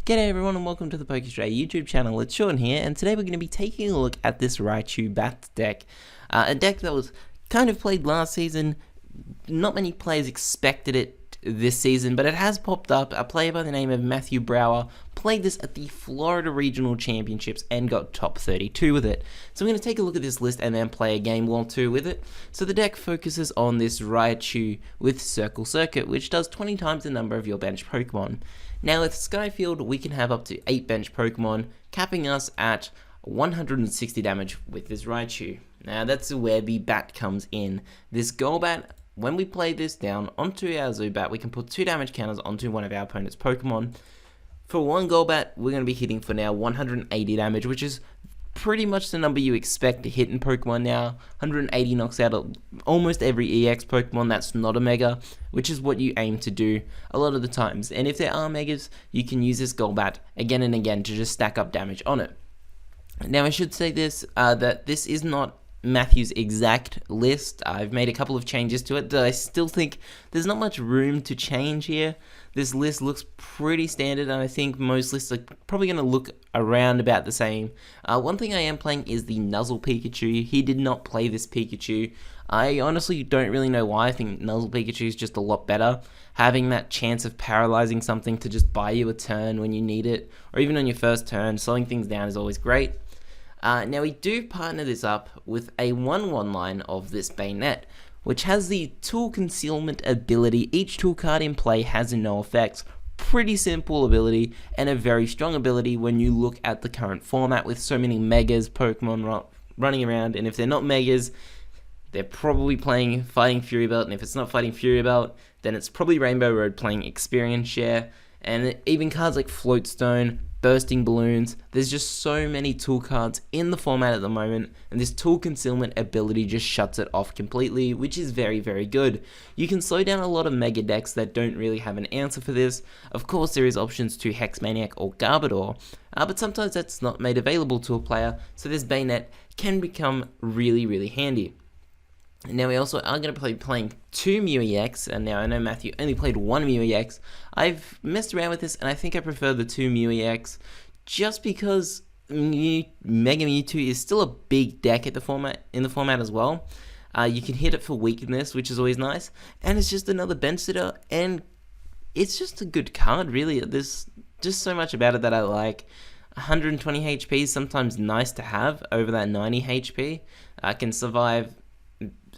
G'day everyone and welcome to the Pokestraya YouTube channel. It's Sean here, and today we're going to be taking a look at this Raichu Bat deck. A deck that was kind of played last season. Not many players expected it this season, but it has popped up. A player by the name of Matthew Brower played this at the Florida Regional Championships and got top 32 with it. So I'm going to take a look at this list and then play a game or two with it. So the deck focuses on this Raichu with Circle Circuit, which does 20 times the number of your bench Pokemon. Now with Skyfield, we can have up to 8 bench Pokemon, capping us at 160 damage with this Raichu. Now that's where the bat comes in. This Golbat, when we play this down onto our Zubat, we can put 2 damage counters onto one of our opponent's Pokemon. For one Golbat, we're going to be hitting for now 180 damage, which is pretty much the number you expect to hit in Pokemon now. 180 knocks out almost every EX Pokemon that's not a Mega, which is what you aim to do a lot of the times. And if there are Megas, you can use this Golbat again and again to just stack up damage on it. Now I should say this, that this is not Matthew's exact list. I've made a couple of changes to it, but I still think there's not much room to change here. This list looks pretty standard, and I think most lists are probably going to look around about the same. One thing I am playing is the Nuzzle Pikachu. He did not play this Pikachu. I honestly don't really know why. I think Nuzzle Pikachu is just a lot better. Having that chance of paralyzing something to just buy you a turn when you need it, or even on your first turn, slowing things down is always great. Now we do partner this up with a 1/1 line of this Bayonet, which has the Tool Concealment ability. Each tool card in play has no effects. Pretty simple ability, and a very strong ability when you look at the current format with so many Megas Pokemon running around, and if they're not Megas, they're probably playing Fighting Fury Belt, and if it's not Fighting Fury Belt, then it's probably Rainbow Road playing Experience Share, and even cards like Floatstone, Bursting Balloons. There's just so many tool cards in the format at the moment, and this Tool Concealment ability just shuts it off completely, which is very, very good. You can slow down a lot of Mega decks that don't really have an answer for this. Of course, there is options to Hex Maniac or Garbodor, but sometimes that's not made available to a player, so this Bayonet can become really, really handy. Now we also are going to be playing 2 Mew EX, and now I know Matthew only played 1 Mew EX. I've messed around with this, and I think I prefer the 2 Mew EX, just because Mega Mewtwo is still a big deck in the format as well. You can hit it for weakness, which is always nice, and it's just another bench sitter, and it's just a good card, really. There's just so much about it that I like. 120 HP is sometimes nice to have over that 90 HP. Can survive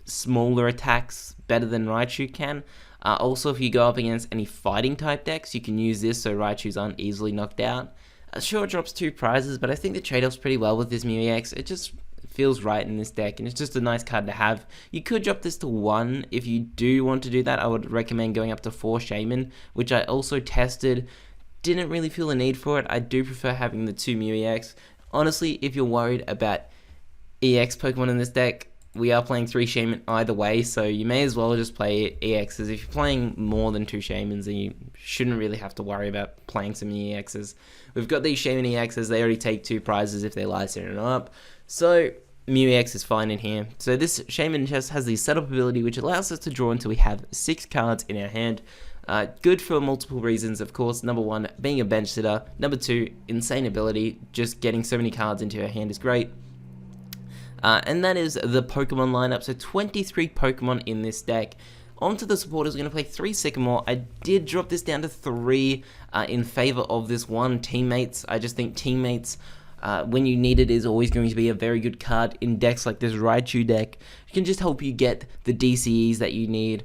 smaller attacks better than Raichu can. Also, if you go up against any fighting type decks, you can use this so Raichus aren't easily knocked out. Sure, it drops 2 prizes, but I think the trade-offs pretty well with this Mew EX. It just feels right in this deck, and it's just a nice card to have. You could drop this to 1 if you do want to do that. I would recommend going up to 4 Shaman, which I also tested. Didn't really feel the need for it. I do prefer having the 2 Mew EX. Honestly, if you're worried about EX Pokemon in this deck, we are playing 3 Shaman either way, so you may as well just play EXs. If you're playing more than 2 Shamans, then you shouldn't really have to worry about playing some EXs. We've got these Shaman EXs, they already take 2 prizes if they Lysander up, so Mew EX is fine in here. So this Shaman chest has the setup ability, which allows us to draw until we have 6 cards in our hand. Good for multiple reasons, of course. Number 1, being a bench sitter. Number 2, insane ability. Just getting so many cards into our hand is great. And that is the Pokemon lineup, so 23 Pokemon in this deck. Onto the supporters, we're going to play 3 Sycamore. I did drop this down to 3 in favor of this 1 Teammates. I just think Teammates, when you need it, is always going to be a very good card in decks like this Raichu deck. It can just help you get the DCEs that you need,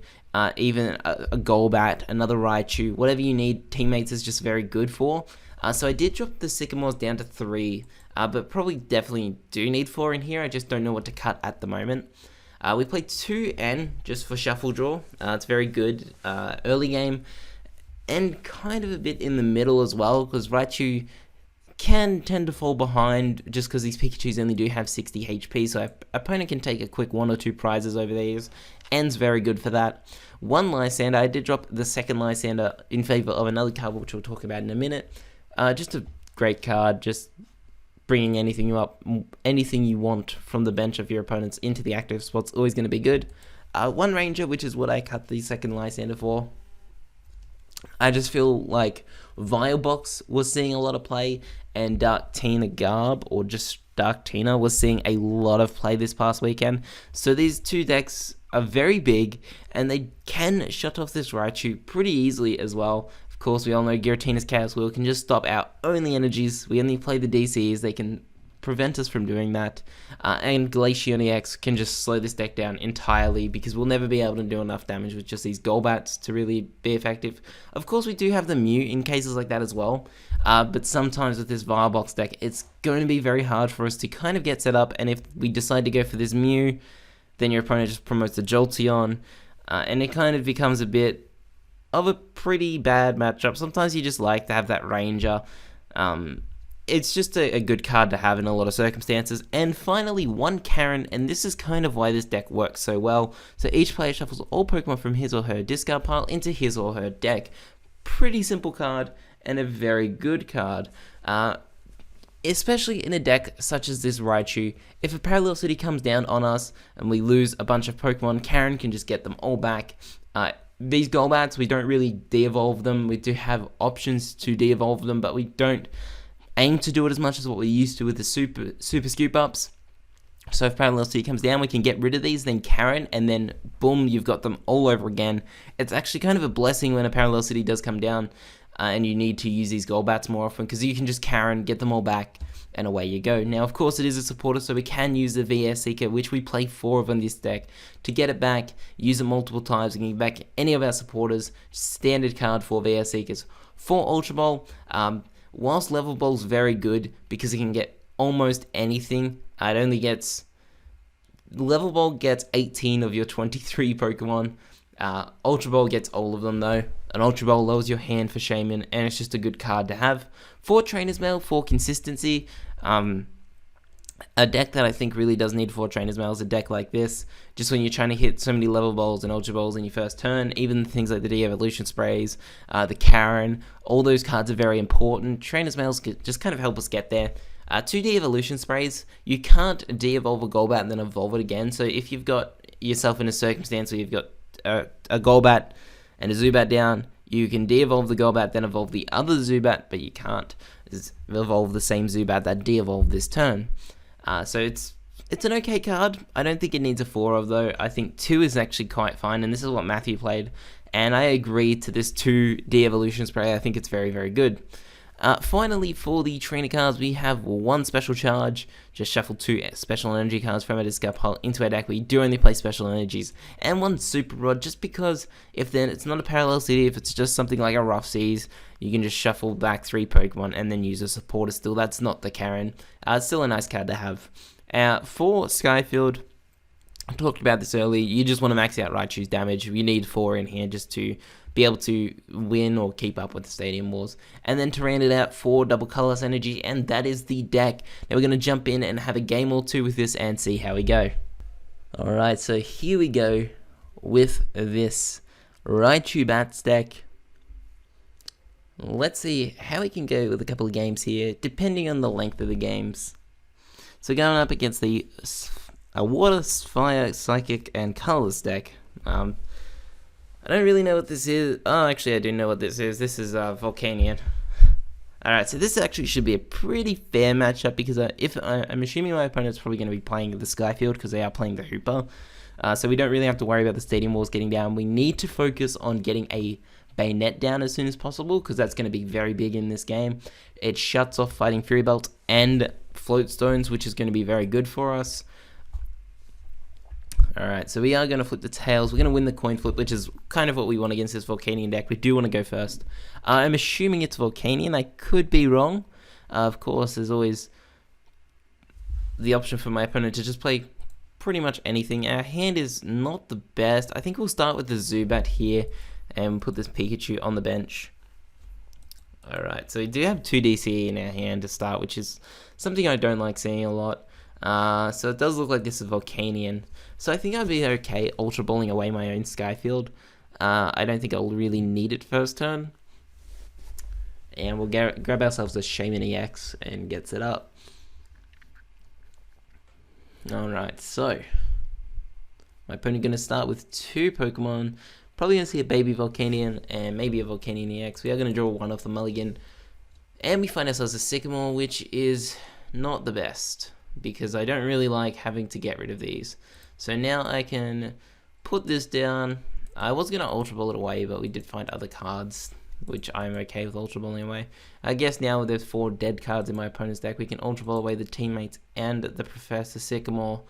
even a Golbat, another Raichu, whatever you need, Teammates is just very good for. So I did drop the Sycamores down to 3, but probably definitely do need 4 in here. I just don't know what to cut at the moment. We played 2 N just for Shuffle Draw. It's very good early game, and kind of a bit in the middle as well, because Raichu can tend to fall behind just because these Pikachus only do have 60 HP, so an opponent can take a quick 1 or 2 prizes over these. N's very good for that. 1 Lysander, I did drop the 2nd Lysander in favor of another card, which we'll talk about in a minute. Just a great card, just bringing anything you want from the bench of your opponents into the active spot's always going to be good. 1 Ranger, which is what I cut the 2nd Lysander for. I just feel like Vilebox was seeing a lot of play, and Dark Tina Garb, or just Dark Tina, was seeing a lot of play this past weekend. So these two decks are very big, and they can shut off this Raichu pretty easily as well. Of course, we all know Giratina's Chaos Wheel can just stop our only energies. We only play the DCs. They can prevent us from doing that. And Glaceon EX can just slow this deck down entirely, because we'll never be able to do enough damage with just these Golbats to really be effective. Of course, we do have the Mew in cases like that as well, but sometimes with this Vilebox deck, it's going to be very hard for us to kind of get set up, and if we decide to go for this Mew, then your opponent just promotes the Jolteon, and it kind of becomes a bit of a pretty bad matchup. Sometimes you just like to have that Ranger. It's just a good card to have in a lot of circumstances. And finally, one Karen, and this is kind of why this deck works so well. So each player shuffles all Pokemon from his or her discard pile into his or her deck. Pretty simple card, and a very good card. Especially in a deck such as this Raichu. If a Parallel City comes down on us and we lose a bunch of Pokemon, Karen can just get them all back. These Golbats, we don't really de-evolve them. We do have options to de-evolve them, but we don't aim to do it as much as what we used to with the super scoop ups. So if Parallel City comes down, we can get rid of these, then Karen, and then boom, you've got them all over again. It's actually kind of a blessing when a Parallel City does come down, and you need to use these Golbats more often, because you can just Karen, get them all back, and away you go. Now, of course, it is a supporter, so we can use the VS Seeker, which we play 4 of on this deck, to get it back, use it multiple times, and get back any of our supporters. Standard card for VS Seekers. For Ultra Ball, whilst Level Ball's very good, because it can get almost anything, it only gets... Level Ball gets 18 of your 23 Pokemon. Ultra Ball gets all of them, though. An Ultra Ball lowers your hand for Shaman, and it's just a good card to have. For Trainer's Mail, for consistency, a deck that I think really does need 4 Trainer's Mail is a deck like this. Just when you're trying to hit so many Level Balls and Ultra Balls in your first turn, even things like the De-Evolution Sprays, the Karen, all those cards are very important. Trainer's Mails just kind of help us get there. 2 De-Evolution Sprays, you can't de-evolve a Golbat and then evolve it again. So if you've got yourself in a circumstance where you've got a Golbat and a Zubat down, you can de-evolve the Golbat, then evolve the other Zubat, but you can't evolve the same Zubat that de-evolved this turn. So it's an okay card. I don't think it needs a 4 of, though. I think 2 is actually quite fine, and this is what Matthew played, and I agree to this 2 de-evolution spray. I think it's very, very good. Finally, for the trainer cards, we have 1 special charge. Just shuffle 2 special energy cards from our discard pile into our deck. We do only play special energies. And 1 super rod, just because if then it's not a Parallel City, if it's just something like a Rough Seas, you can just shuffle back 3 Pokemon and then use a supporter still. That's not the Karen. It's still a nice card to have. For Skyfield, I talked about this earlier. You just want to max out Raichu's damage. You need 4 in here just to be able to win or keep up with the Stadium Wars. And then to round it out, 4 double colorless energy, and that is the deck. Now we're going to jump in and have a game or 2 with this and see how we go. Alright, so here we go with this Raichu Bats deck. Let's see how we can go with a couple of games here, depending on the length of the games. So going up against the Water, Fire, Psychic, and Colorless deck. I don't really know what this is. Oh, actually, I do know what this is. This is Volcanion. Alright, so this actually should be a pretty fair matchup, because I'm assuming my opponent's probably going to be playing the Skyfield, because they are playing the Hooper. So we don't really have to worry about the Stadium Walls getting down. We need to focus on getting a Bayonet down as soon as possible, because that's going to be very big in this game. It shuts off Fighting Fury Belt and Float Stones, which is going to be very good for us. Alright, so we are going to flip the tails. We're going to win the coin flip, which is kind of what we want against this Volcanion deck. We do want to go first. I'm assuming it's Volcanion. I could be wrong. Of course, there's always the option for my opponent to just play pretty much anything. Our hand is not the best. I think we'll start with the Zubat here and put this Pikachu on the bench. Alright, so we do have 2 DC in our hand to start, which is something I don't like seeing a lot. So it does look like this is Volcanion. So I think I'd be okay Ultra Balling away my own Skyfield. I don't think I'll really need it first turn. And we'll grab ourselves a Shaman EX and gets it up. Alright, so my opponent going to start with 2 Pokemon, Probably going to see a baby Volcanion and maybe a Volcanion EX. We are going to draw one off the mulligan. And we find ourselves a Sycamore, which is not the best, because I don't really like having to get rid of these. So now I can put this down. I was going to Ultra Ball it away, but we did find other cards, which I'm okay with Ultra Balling away. I guess now there's 4 dead cards in my opponent's deck, we can Ultra Ball away the teammates and the Professor Sycamore.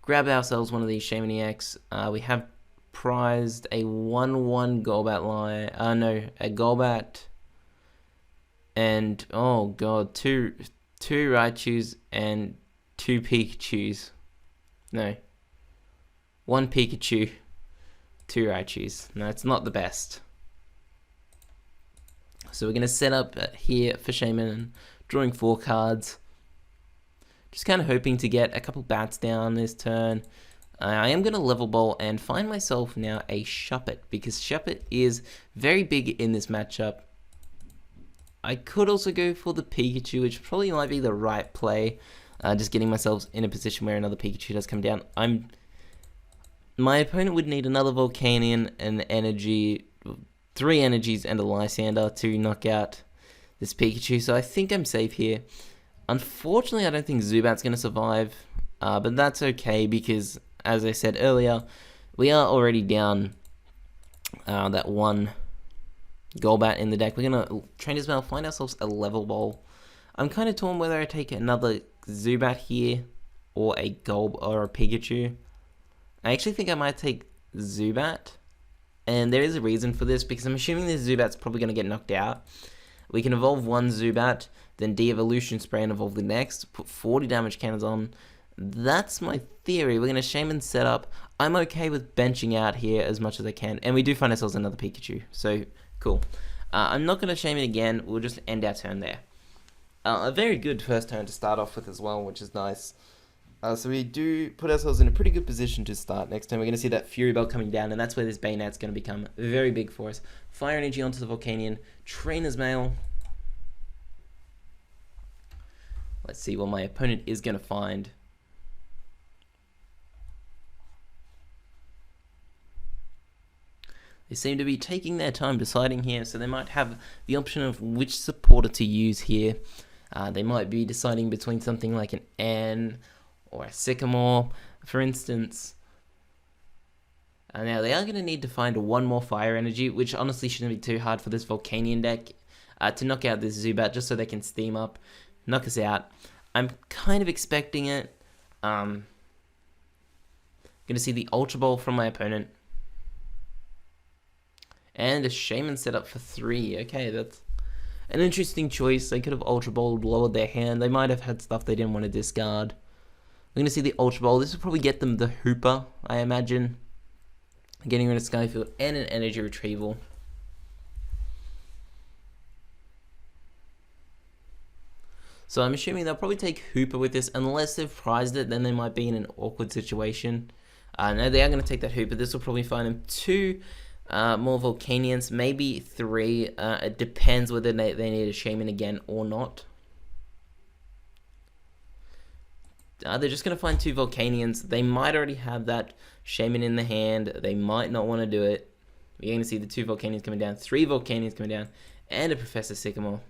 Grab ourselves one of these Shaman EX. We have prized a 1-1 Golbat line. A Golbat. And, oh god, two Raichus and 2 Pikachus. No. 1 Pikachu, 2 Raichus. No, it's not the best. So we're going to set up here for Shaman, drawing 4 cards. Just kind of hoping to get a couple bats down this turn. I am going to level ball and find myself now a Shuppet, because Shuppet is very big in this matchup. I could also go for the Pikachu, which probably might be the right play. Just getting myself in a position where another Pikachu does come down. My opponent would need another Volcanion, an energy, 3 energies, and a Lysander to knock out this Pikachu. So I think I'm safe here. Unfortunately, I don't think Zubat's going to survive. But that's okay, because, as I said earlier, we are already down that 1 Golbat in the deck. We're going to train as well, find ourselves a level ball. I'm kind of torn whether I take another Zubat here or a Pikachu. I actually think I might take Zubat, and there is a reason for this, because I'm assuming this Zubat's probably going to get knocked out. We can evolve 1 Zubat, then de-evolution spray and evolve the next, put 40 damage cannons on. That's my theory. We're going to Shaman set up. I'm okay with benching out here as much as I can, and we do find ourselves another Pikachu, so cool. I'm not going to Shaman again. We'll just end our turn there. A very good first turn to start off with as well, which is nice. So we do put ourselves in a pretty good position to start. Next turn we're going to see that Fury Belt coming down, and that's where this Bayonet's going to become very big for us. Fire Energy onto the Volcanion. Trainer's Mail. Let's see what my opponent is going to find. They seem to be taking their time deciding here, so they might have the option of which supporter to use here. They might be deciding between something like an N or a Sycamore, for instance. Now they are going to need to find 1 more Fire Energy, which honestly shouldn't be too hard for this Volcanion deck, to knock out this Zubat, just so they can steam up, knock us out. I'm kind of expecting it. Going to see the Ultra Ball from my opponent. And a Shaman set up for 3. Okay, that's an interesting choice. They could have Ultra Balled, lowered their hand. They might have had stuff they didn't want to discard. We're going to see the Ultra Ball. This will probably get them the Hooper, I imagine. Getting rid of Skyfield and an Energy Retrieval. So I'm assuming they'll probably take Hooper with this. Unless they've prized it, then they might be in an awkward situation. No, they are going to take that Hooper. This will probably find them 2 more Volcanions, maybe 3. It depends whether they need a Shaman again or not. They're just going to find 2 Volcanions. They might already have that Shaman in the hand. They might not want to do it. We're going to see the 2 Volcanions coming down, 3 Volcanions coming down, and a Professor Sycamore.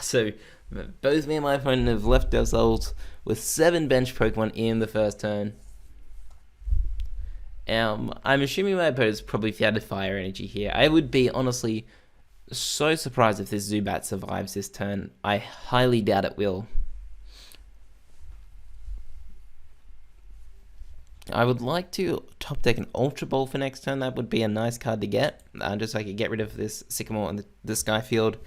So both me and my opponent have left ourselves with 7 bench Pokemon in the first turn. I'm assuming my opponent's probably found a Fire Energy here. I would be honestly so surprised if this Zubat survives this turn. I highly doubt it will. I would like to top deck an Ultra Ball for next turn. That would be a nice card to get. Just so I could get rid of this Sycamore and the Skyfield.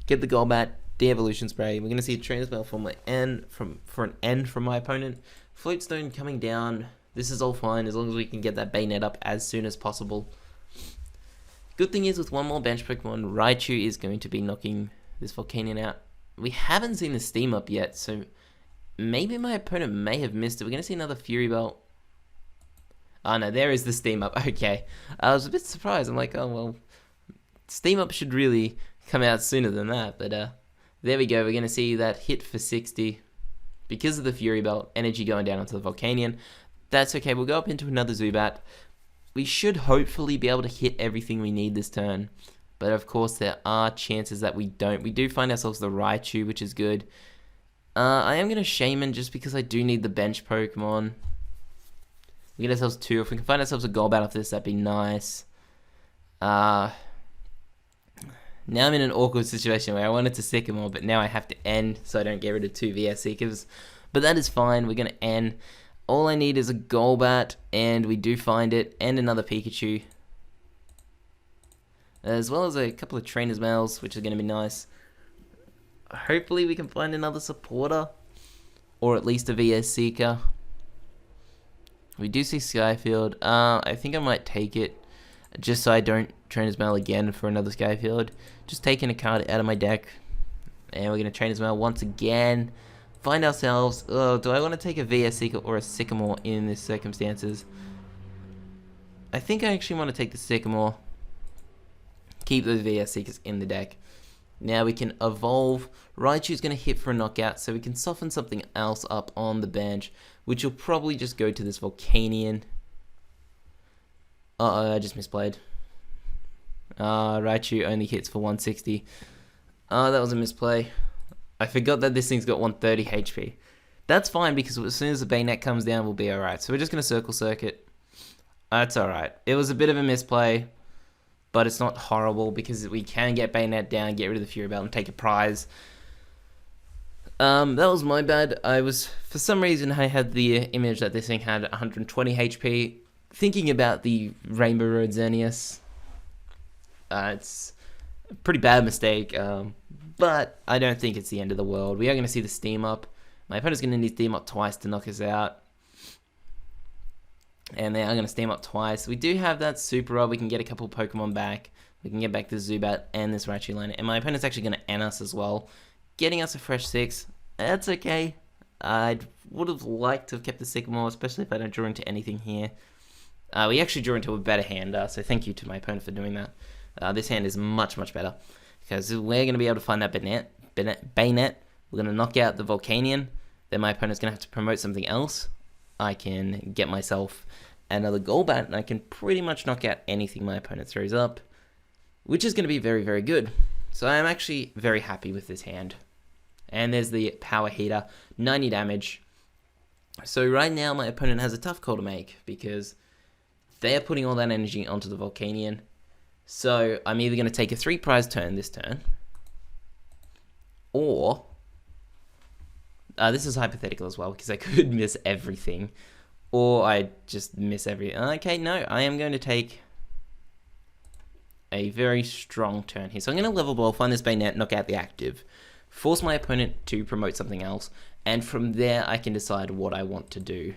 Get the Golbat, de-evolution spray. We're going to see a Trainer's Mail for an N from my opponent. Floatstone coming down. This is all fine as long as we can get that Bayonet up as soon as possible. Good thing is with 1 more bench Pokemon, Raichu is going to be knocking this Volcanion out. We haven't seen the Steam up yet, so maybe my opponent may have missed it. We're going to see another Fury Belt. Oh no, there is the Steam up. Okay. I was a bit surprised. I'm like, oh well, Steam up should really come out sooner than that. But there we go. We're going to see that hit for 60. Because of the Fury Belt, energy going down onto the Volcanion. That's okay. We'll go up into another Zubat. we should hopefully be able to hit everything we need this turn. But of course, there are chances that we don't. We do find ourselves the Raichu, which is good. I am going to Shaman just because I do need the bench Pokemon. We get ourselves 2. If we can find ourselves a Golbat off this, that'd be nice. Now I'm in an awkward situation where I wanted to Sycamore, but now I have to end so I don't get rid of 2 VS Seekers. But that is fine. We're going to end. All I need is a Golbat, and we do find it, and another Pikachu. As well as a couple of Trainer's Mails, which is going to be nice. Hopefully we can find another supporter, or at least a VS Seeker. We do see Skyfield. I think I might take it, just so I don't Trainer's Mail again for another Skyfield. Just taking a card out of my deck, and we're going to Trainer's Mail once again. Find ourselves, do I want to take a VS Seeker or a Sycamore in these circumstances? I think I actually want to take the Sycamore. Keep those VS Seekers in the deck. Now we can evolve. Raichu's going to hit for a knockout, so we can soften something else up on the bench, which will probably just go to this Volcanion. I just misplayed. Raichu only hits for 160. That was a misplay. I forgot that this thing's got 130 HP. That's fine, because as soon as the Bayonet comes down, we'll be alright. So we're just going to Circle Circuit. That's alright. It was a bit of a misplay, but it's not horrible because we can get Bayonet down, get rid of the Fury Belt, and take a prize. That was my bad. For some reason, I had the image that this thing had 120 HP. Thinking about the Rainbow Road Xerneas, it's a pretty bad mistake, but I don't think it's the end of the world. We are going to see the Steam Up. My opponent's going to need Steam Up twice to knock us out. And they are going to Steam Up twice. We do have that Super Up. We can get a couple Pokemon back. We can get back the Zubat and this Raichu liner. And my opponent's actually going to end us as well, getting us a fresh 6. That's okay. I would have liked to have kept the Sycamore, especially if I don't draw into anything here. We actually drew into a better hand, so thank you to my opponent for doing that. This hand is much, much better, because we're going to be able to find that Bayonet. We're going to knock out the Volcanion. Then my opponent's going to have to promote something else. I can get myself another Golbat, and I can pretty much knock out anything my opponent throws up, which is going to be very, very good. So I am actually very happy with this hand. And there's the Power Heater, 90 damage. So right now my opponent has a tough call to make, because they are putting all that energy onto the Volcanion. So I'm either going to take a 3 prize turn this turn, or this is hypothetical as well, because I could miss everything, or I just miss everything. Okay, no, I am going to take a very strong turn here. So I'm going to level ball, find this Bayonet, knock out the active, force my opponent to promote something else, and from there I can decide what I want to do.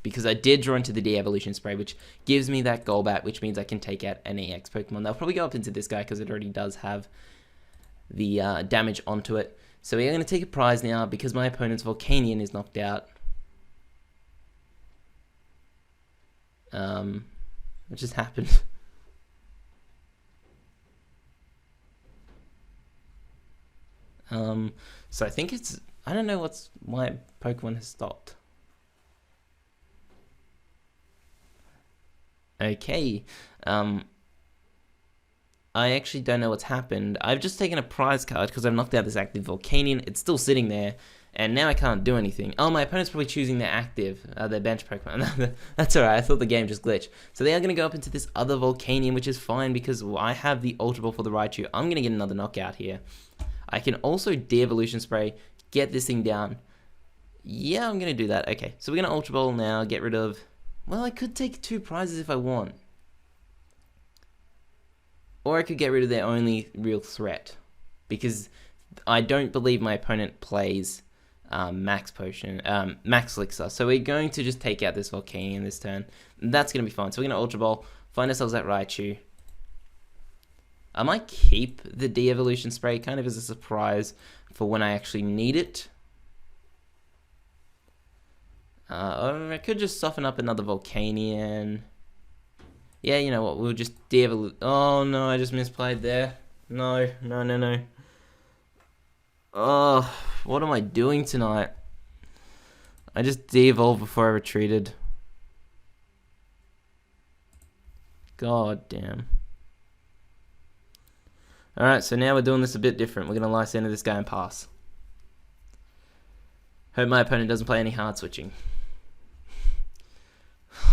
Because I did draw into the De-Evolution Spray, which gives me that Golbat, which means I can take out an EX Pokemon. They'll probably go up into this guy, because it already does have the damage onto it. So we're going to take a prize now, because my opponent's Volcanion is knocked out. What just happened? So I think it's... I don't know why Pokemon has stopped. Okay. I actually don't know what's happened. I've just taken a prize card because I've knocked out this active Volcanion. It's still sitting there, and now I can't do anything. Oh, my opponent's probably choosing their active, their bench Pokemon. That's alright, I thought the game just glitched. So they are going to go up into this other Volcanion, which is fine because I have the Ultra Ball for the Raichu. I'm going to get another knockout here. I can also De-Evolution Spray, get this thing down. Yeah, I'm going to do that. Okay, so we're going to Ultra Ball now, get rid of... Well, I could take 2 prizes if I want. Or I could get rid of their only real threat, because I don't believe my opponent plays Max Elixir. So we're going to just take out this Volcanion this turn. That's going to be fine. So we're going to Ultra Ball, find ourselves that Raichu. I might keep the De-Evolution Spray kind of as a surprise for when I actually need it. Or I could just soften up another Volcanion. Yeah, you know what, we'll just de-evolve. Oh no, I just misplayed there. No. Oh, what am I doing tonight? I just de-evolved before I retreated. God damn. Alright, so now we're doing this a bit different. We're going to Lysander this guy and pass. Hope my opponent doesn't play any hard switching.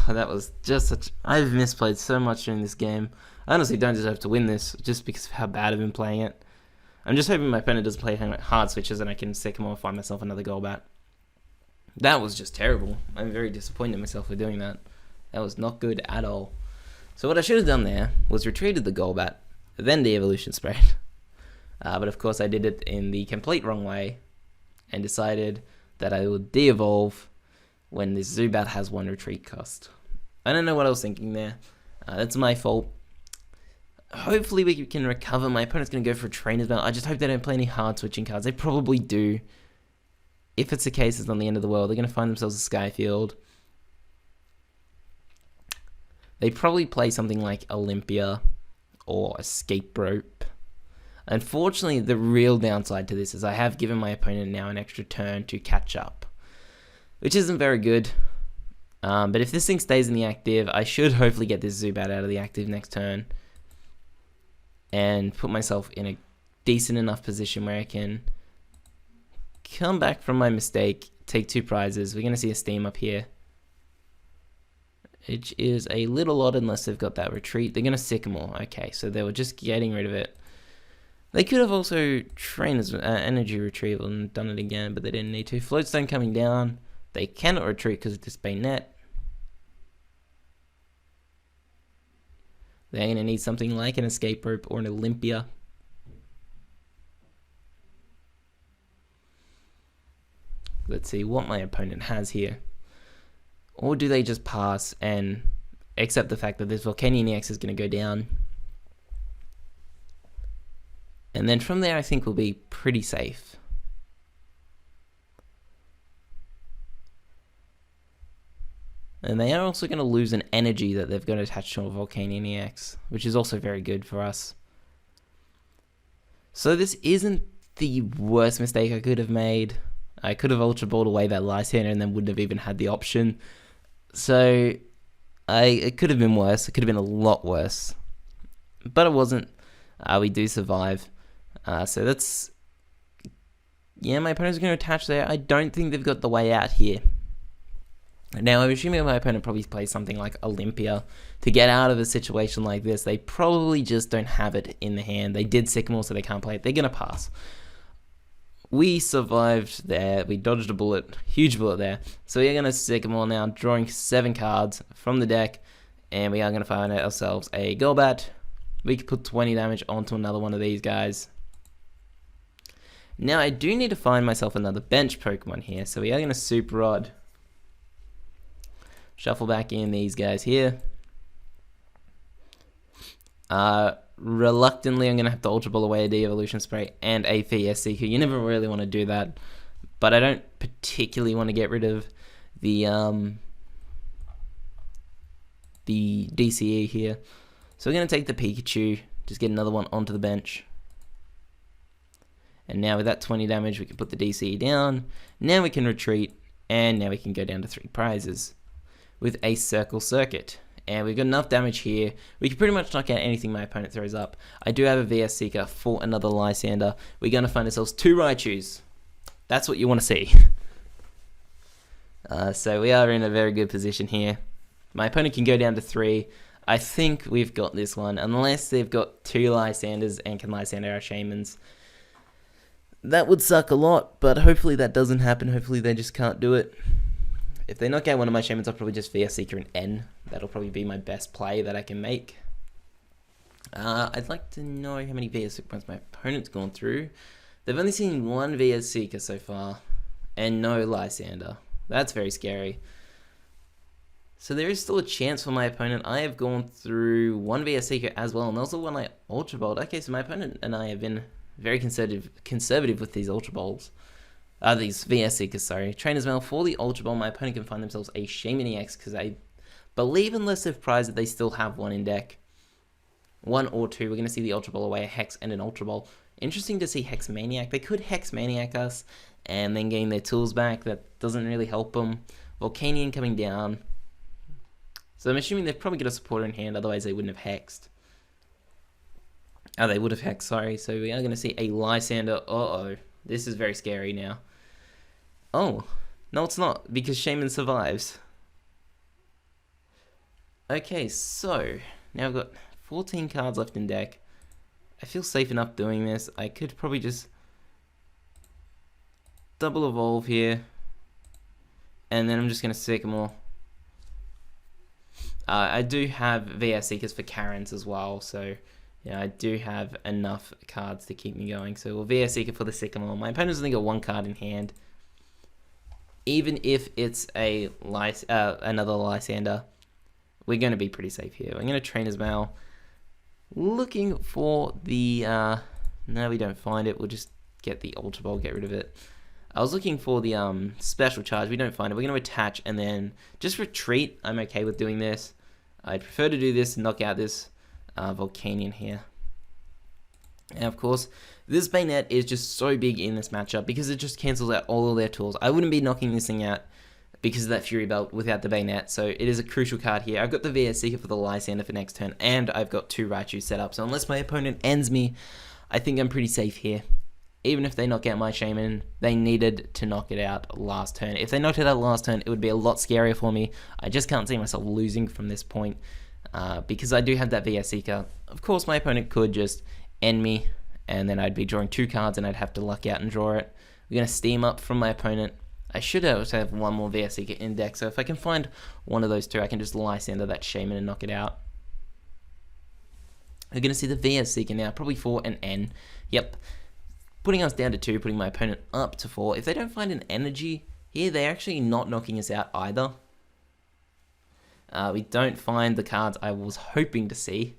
That was just such... I've misplayed so much during this game. I honestly don't deserve to win this, just because of how bad I've been playing it. I'm just hoping my opponent doesn't play hard switches and I can Sycamore and find myself another Golbat. That was just terrible. I'm very disappointed in myself for doing that. That was not good at all. So what I should have done there was retreated the Golbat, then the evolution sprayed. But of course I did it in the complete wrong way and decided that I would de-evolve when this Zubat has 1 retreat cost. I don't know what I was thinking there. That's my fault. Hopefully we can recover. My opponent's going to go for a Trainer's Mail. I just hope they don't play any hard switching cards. They probably do. If it's the case, it's on the end of the world. They're going to find themselves a Skyfield. They probably play something like Olympia or Escape Rope. Unfortunately, the real downside to this is I have given my opponent now an extra turn to catch up, which isn't very good. But if this thing stays in the active, I should hopefully get this Zubat out of the active next turn and put myself in a decent enough position where I can come back from my mistake, take 2 prizes. We're going to see a Steam up here, which is a little odd unless they've got that retreat. They're going to Sycamore. Okay, so they were just getting rid of it. They could have also trained energy retrieval and done it again, but they didn't need to. Floatstone coming down. They cannot retreat because of this Bayonet. They're going to need something like an Escape Rope or an Olympia. Let's see what my opponent has here. Or do they just pass and accept the fact that this Volcanion EX is going to go down? And then from there I think we'll be pretty safe. And they are also going to lose an energy that they've got attached to a Volcanion EX, which is also very good for us. So this isn't the worst mistake I could have made. I could have Ultra Balled away that Lysander and then wouldn't have even had the option. So it could have been worse. It could have been a lot worse. But it wasn't. We do survive. So that's... Yeah, my opponent's going to attach there. I don't think they've got the way out here. Now, I'm assuming my opponent probably plays something like Olympia to get out of a situation like this. They probably just don't have it in the hand. They did Sycamore, so they can't play it. They're going to pass. We survived there. We dodged a bullet. Huge bullet there. So we're going to Sycamore now, drawing 7 cards from the deck. And we are going to find ourselves a Golbat. We can put 20 damage onto another one of these guys. Now, I do need to find myself another bench Pokemon here. So we are going to Super Rod. Shuffle back in these guys here. Reluctantly, I'm going to have to Ultra Ball away a De-Evolution Spray and a VS Seeker. You never really want to do that. But I don't particularly want to get rid of the DCE here. So we're going to take the Pikachu. Just get another one onto the bench. And now with that 20 damage, we can put the DCE down. Now we can retreat. And now we can go down to 3 prizes with a Circle Circuit. And we've got enough damage here. We can pretty much knock out anything my opponent throws up. I do have a VS Seeker for another Lysander. We're going to find ourselves 2 Raichus. That's what you want to see. So we are in a very good position here. My opponent can go down to 3. I think we've got this one. Unless they've got 2 Lysanders and can Lysander our Shamans. That would suck a lot, but hopefully that doesn't happen. Hopefully they just can't do it. If they knock out one of my Shamans, I'll probably just VS Seeker an N. That'll probably be my best play that I can make. I'd like to know how many VS Seeker points my opponent's gone through. They've only seen 1 VS Seeker so far, and no Lysander. That's very scary. So there is still a chance for my opponent. I have gone through 1 VS Seeker as well, and also one I Ultra Balled. Okay, so my opponent and I have been very conservative with these Ultra Balls. These VS Seekers, sorry. Trainer's Mail for the Ultra Ball. My opponent can find themselves a Shaman EX because I believe unless they've prized that they still have 1 in deck. 1 or 2. We're going to see the Ultra Ball away, a Hex and an Ultra Ball. Interesting to see Hex Maniac. They could Hex Maniac us and then gain their tools back. That doesn't really help them. Volcanion coming down. So I'm assuming they've probably got a supporter in hand, otherwise they wouldn't have hexed. Oh, they would have hexed, sorry. So we are going to see a Lysander. Uh-oh. This is very scary now. Oh, no it's not, because Shaman survives. Okay, so now I've got 14 cards left in deck. I feel safe enough doing this. I could probably just double evolve here. And then I'm just going to Sycamore. I do have VS Seekers for Karens as well, so yeah, I do have enough cards to keep me going. So we'll VS Seeker for the Sycamore. My opponent's only got one card in hand. Even if it's a another Lysander, we're going to be pretty safe here. I'm going to train as well. Looking for the... no, we don't find it. We'll just get the Ultra Ball, get rid of it. I was looking for the special charge. We don't find it. We're going to attach and then just retreat. I'm okay with doing this. I'd prefer to do this and knock out this Volcanion here. And of course, this Bayonet is just so big in this matchup because it just cancels out all of their tools. I wouldn't be knocking this thing out because of that Fury Belt without the Bayonet, so it is a crucial card here. I've got the VS Seeker for the Lysander for next turn, and I've got 2 Raichu set up, so unless my opponent ends me, I think I'm pretty safe here. Even if they knock out my Shaman, they needed to knock it out last turn. If they knocked it out last turn, it would be a lot scarier for me. I just can't see myself losing from this point because I do have that VS Seeker. Of course, my opponent could just end me, and then I'd be drawing 2 cards, and I'd have to luck out and draw it. We're going to steam up from my opponent. I should also have one more VS Seeker in deck, so if I can find one of those 2, I can just Lysander that Shaman and knock it out. We're going to see the VS Seeker now, probably for an N. Yep. Putting us down to 2, putting my opponent up to 4. If they don't find an energy here, they're actually not knocking us out either. We don't find the cards I was hoping to see.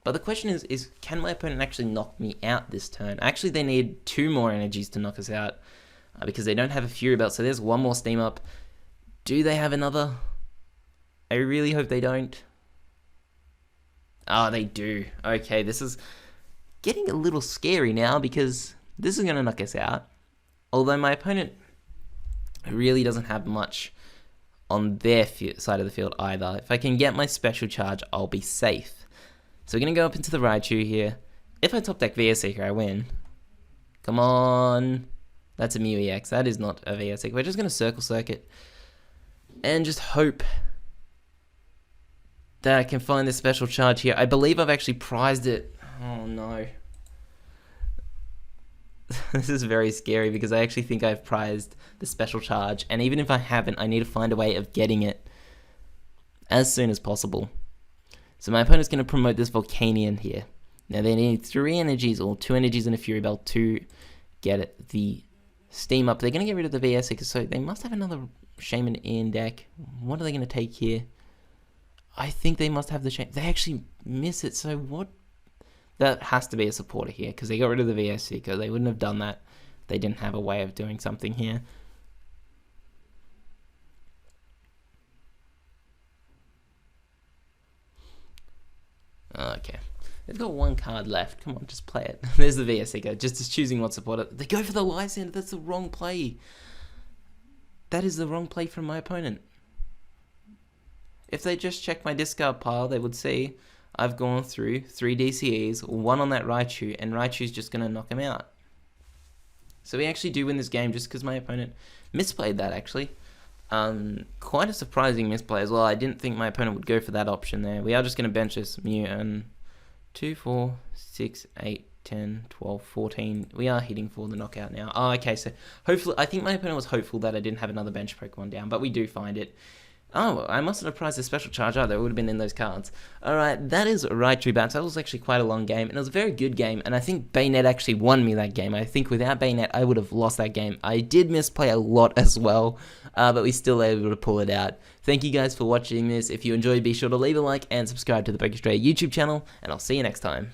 But the question is can my opponent actually knock me out this turn? Actually, they need 2 more energies to knock us out because they don't have a Fury Belt. So there's one more Steam Up. Do they have another? I really hope they don't. Oh, they do. Okay, this is getting a little scary now because this is going to knock us out. Although my opponent really doesn't have much on their side of the field either. If I can get my special charge, I'll be safe. So we're going to go up into the Raichu here. If I top deck VS Seeker, I win. Come on. That's a Mew EX. That is not a VS Seeker. We're just going to Circle Circuit and just hope that I can find the special charge here. I believe I've actually prized it. Oh no. This is very scary because I actually think I've prized the special charge. And even if I haven't, I need to find a way of getting it as soon as possible. So my opponent's going to promote this Volcanion here. Now they need 3 energies or 2 energies and a Fury Belt to get it, the Steam Up. They're going to get rid of the VS Seeker, so they must have another Shaman in deck. What are they going to take here? I think they must have the Shaman. They actually miss it, so what? That has to be a supporter here because they got rid of the VS Seeker. They wouldn't have done that if they didn't have a way of doing something here. Okay. They've got 1 card left. Come on, just play it. There's the VS Seeker. Just choosing what supporter. They go for the Lysander. That's the wrong play. That is the wrong play from my opponent. If they just check my discard pile, they would see I've gone through 3 DCEs, 1 on that Raichu, and Raichu's just going to knock him out. So we actually do win this game just because my opponent misplayed that, actually. Quite a surprising misplay as well. I didn't think my opponent would go for that option there. We are just going to bench this Mew and 2, 4, 6, 8, 10, 12, 14. We are hitting for the knockout now. Oh, okay, so hopefully, I think my opponent was hopeful that I didn't have another bench Pokemon down, but we do find it. Oh, I mustn't have prized a special charge either. It would have been in those cards. Alright, that is Raichu Bats. That was actually quite a long game, and it was a very good game, and I think Bayonet actually won me that game. I think without Bayonet, I would have lost that game. I did misplay a lot as well, but we still were able to pull it out. Thank you guys for watching this. If you enjoyed, be sure to leave a like and subscribe to the Pokestraya YouTube channel, and I'll see you next time.